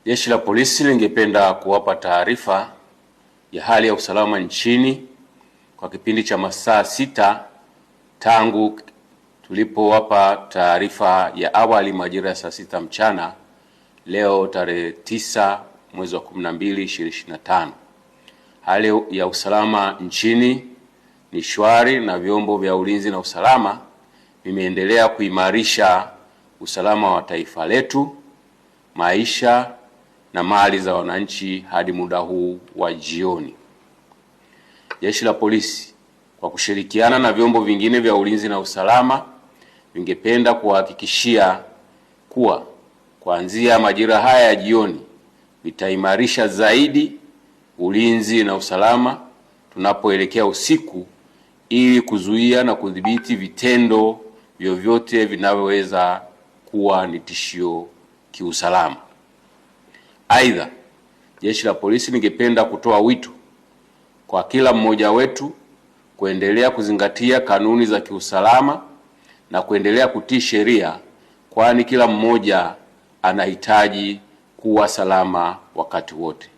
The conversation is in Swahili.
Jeshi la Polisi lingependa kuwapa taarifa ya hali ya usalama nchini kwa kipindi cha masaa 6 tangu tulipowapa taarifa ya awali majira ya saa 6 mchana leo tarehe 9 mwezi wa 12 2025. Hali ya usalama nchini ni shwari na vyombo vya ulinzi na usalama vimeendelea kuimarisha usalama wa taifa letu, maisha na mali za wananchi hadi muda huu wa jioni. Jeshi la Polisi kwa kushirikiana na vyombo vingine vya ulinzi na usalama vingependa kuhakikishia kuwa kuanzia majira haya ya jioni vitaimarisha zaidi ulinzi na usalama tunapoelekea usiku ili kuzuia na kudhibiti vitendo vyovyote vinavyoweza kuwa ni tishio kiusalama. Aidha, Jeshi la Polisi lingependa kutoa wito kwa kila mmoja wetu kuendelea kuzingatia kanuni za kiusalama na kuendelea kutii sheria, kwani kila mmoja anahitaji kuwa salama wakati wote.